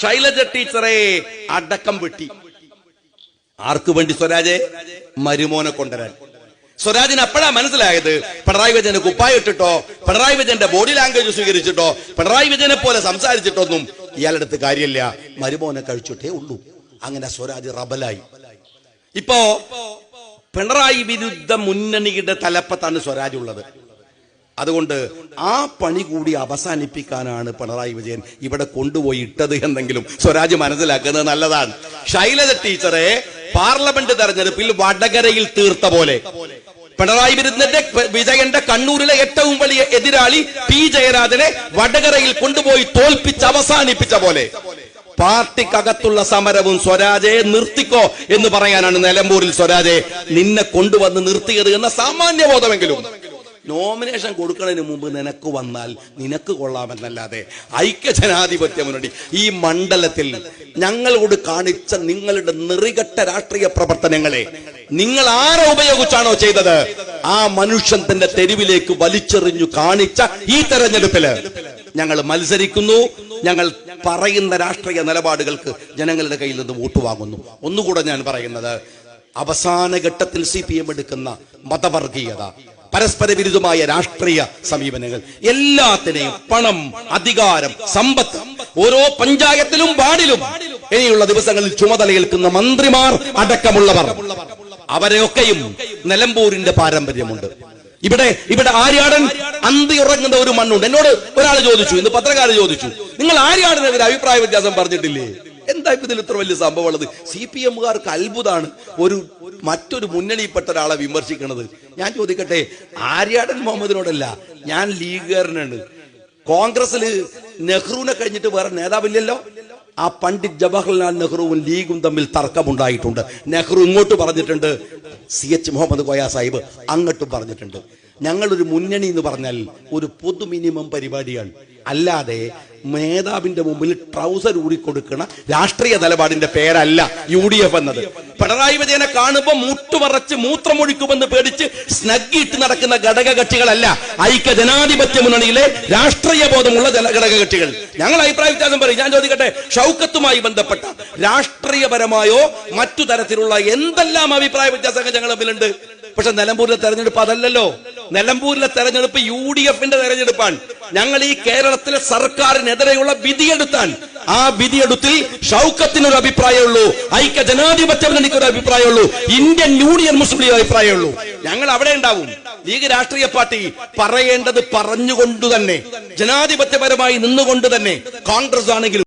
ശൈലജ ടീച്ചറെ അടക്കം വെട്ടി. ആർക്കു വേണ്ടി? സ്വരാജെ മരുമോനെ കൊണ്ടുവരാൻ. സ്വരാജിന് അപ്പോഴാ മനസ്സിലായത് പിണറായി വിജയന് കുപ്പായിട്ടിട്ടോ പിണറായി വിജയന്റെ ബോഡി ലാംഗ്വേജ് സ്വീകരിച്ചിട്ടോ പിണറായി വിജയനെ പോലെ സംസാരിച്ചിട്ടൊന്നും ഇയാളുടെ അടുത്ത് കാര്യമില്ല, മരുമോനെ കഴിച്ചിട്ടേ ഉള്ളൂ. അങ്ങനെ സ്വരാജ് റബലായി. ഇപ്പോ പിണറായി വിരുദ്ധ മുന്നണിയുടെ തലപ്പത്താണ് സ്വരാജ് ഉള്ളത്. അതുകൊണ്ട് ആ പണി കൂടി അവസാനിപ്പിക്കാനാണ് പിണറായി വിജയൻ ഇവിടെ കൊണ്ടുപോയി ഇട്ടത് എന്നെങ്കിലും സ്വരാജ് മനസ്സിലാക്കുന്നത് നല്ലതാണ്. ശൈലജ ടീച്ചറെ പാർലമെന്റ് തെരഞ്ഞെടുപ്പിൽ വടകരയിൽ തീർത്ത പോലെ പിണറായി വിജയന്റെ കണ്ണൂരിലെ ഏറ്റവും വലിയ എതിരാളി പി ജയരാജനെ വടകരയിൽ കൊണ്ടുപോയി തോൽപ്പിച്ച് അവസാനിപ്പിച്ച പോലെ പാർട്ടിക്കകത്തുള്ള സമരവും സ്വരാജെ നിർത്തിക്കോ എന്ന് പറയാനാണ് നിലമ്പൂരിൽ സ്വരാജെ നിന്നെ കൊണ്ടുവന്ന് നിർത്തിയത് എന്ന സാമാന്യ ബോധമെങ്കിലും നോമിനേഷൻ കൊടുക്കുന്നതിന് മുമ്പ് നിനക്ക് വന്നാൽ നിനക്ക് കൊള്ളാമെന്നല്ലാതെ ഐക്യജനാധിപത്യ മുന്നണി ഈ മണ്ഡലത്തിൽ ഞങ്ങളോട് കാണിച്ച നിങ്ങളുടെ നെറികെട്ട രാഷ്ട്രീയ പ്രവർത്തനങ്ങളെ നിങ്ങൾ ആരെ ഉപയോഗിച്ചാണോ ചെയ്തത് ആ മനുഷ്യൻ തന്റെ തെരുവിലേക്ക് വലിച്ചെറിഞ്ഞു കാണിച്ച ഈ തെരഞ്ഞെടുപ്പില് ഞങ്ങൾ മത്സരിക്കുന്നു. ഞങ്ങൾ പറയുന്ന രാഷ്ട്രീയ നിലപാടുകൾക്ക് ജനങ്ങളുടെ കയ്യിൽ നിന്ന് വോട്ട് വാങ്ങുന്നു. ഒന്നുകൂടെ ഞാൻ പറയുന്നത്, അവസാന ഘട്ടത്തിൽ CPM എടുക്കുന്ന മതവർഗീയത, പരസ്പര വിരുദ്ധമായ രാഷ്ട്രീയ സമീപനങ്ങൾ, എല്ലാത്തിനെയും പണം, അധികാരം, സമ്പത്ത്, ഓരോ പഞ്ചായത്തിലും വാർഡിലും ഇനിയുള്ള ദിവസങ്ങളിൽ ചുമതലയേൽക്കുന്ന മന്ത്രിമാർ അടക്കമുള്ളവർ, അവരെയൊക്കെയും നിലമ്പൂരിന്റെ പാരമ്പര്യമുണ്ട്. ഇവിടെ ആര്യാടൻ അന്തി ഉറങ്ങുന്ന ഒരു മണ്ണുണ്ട്. എന്നോട് ഒരാൾ ചോദിച്ചു, ഇന്ന് പത്രക്കാരൻ ചോദിച്ചു, നിങ്ങൾ ആര്യാടനെതിരെ അഭിപ്രായ വ്യത്യാസം പറഞ്ഞിട്ടില്ലേ? എന്താ ഇതിൽ ഇത്ര വലിയ സംഭവം ഉള്ളത്? CPMകാർക്ക് അത്ഭുതമാണ് മറ്റൊരു മുന്നണിയിൽപ്പെട്ട ഒരാളെ വിമർശിക്കുന്നത്. ഞാൻ ചോദിക്കട്ടെ, ആര്യാടൻ മുഹമ്മദിനോടല്ല, ഞാൻ ലീഗുകാരനാണ്. കോൺഗ്രസിൽ നെഹ്റുവിനെ കഴിഞ്ഞിട്ട് വേറെ നേതാവില്ലല്ലോ. ആ പണ്ഡിറ്റ് ജവഹർലാൽ നെഹ്റുവും ലീഗും തമ്മിൽ തർക്കമുണ്ടായിട്ടുണ്ട്. നെഹ്റു ഇങ്ങോട്ട് പറഞ്ഞിട്ടുണ്ട്, CH മുഹമ്മദ് കോയ സാഹിബ് അങ്ങോട്ടും പറഞ്ഞിട്ടുണ്ട്. ഞങ്ങളൊരു മുന്നണി എന്ന് പറഞ്ഞാൽ ഒരു പൊതു മിനിമം പരിപാടിയാണ്, അല്ലാതെ മേധാവിന്റെ മുമ്പിൽ ട്രൗസർ ഊടിക്കൊടുക്കുന്ന രാഷ്ട്രീയ നിലപാടിന്റെ പേരല്ല UDF എന്നത്. പിണറായി വിജയനെ കാണുമ്പോൾ മുട്ടുമറച്ച് മൂത്രമൊഴിക്കുമെന്ന് പേടിച്ച് സ്നഗ്ഗിട്ട് നടക്കുന്ന ഘടകകക്ഷികളല്ല ഐക്യ ജനാധിപത്യ മുന്നണിയിലെ രാഷ്ട്രീയ ബോധമുള്ള ഘടകകക്ഷികൾ. ഞങ്ങൾ അഭിപ്രായ വ്യത്യാസം പറയും. ഞാൻ ചോദിക്കട്ടെ, ഷൗക്കത്തുമായി ബന്ധപ്പെട്ട രാഷ്ട്രീയപരമായോ മറ്റു തരത്തിലുള്ള എന്തെല്ലാം അഭിപ്രായ വ്യത്യാസങ്ങൾ ഞങ്ങൾ തമ്മിലുണ്ട്. പക്ഷെ നിലമ്പൂരിലെ തെരഞ്ഞെടുപ്പ് അതല്ലല്ലോ. നിലമ്പൂരിലെ തെരഞ്ഞെടുപ്പ് UDFന്റെ തെരഞ്ഞെടുപ്പാണ്. ഞങ്ങൾ ഈ കേരളത്തിലെ സർക്കാരിനെതിരെയുള്ള വിധിയെടുത്താൻ, ആ വിധിയെടുത്തിൽ ഷൗക്കത്തിനൊരു അഭിപ്രായമുള്ളൂ, ഐക്യ ജനാധിപത്യ മുന്നണിക്ക് ഒരു അഭിപ്രായമുള്ളൂ, ഇന്ത്യൻ യൂണിയൻ മുസ്ലിം ലീഗ് അഭിപ്രായമുള്ളൂ. ഞങ്ങൾ അവിടെ ഉണ്ടാവും. ലീഗ് രാഷ്ട്രീയ പാർട്ടി പറയേണ്ടത് പറഞ്ഞുകൊണ്ട് തന്നെ, ജനാധിപത്യപരമായി നിന്നുകൊണ്ട് തന്നെ, കോൺഗ്രസ് ആണെങ്കിലും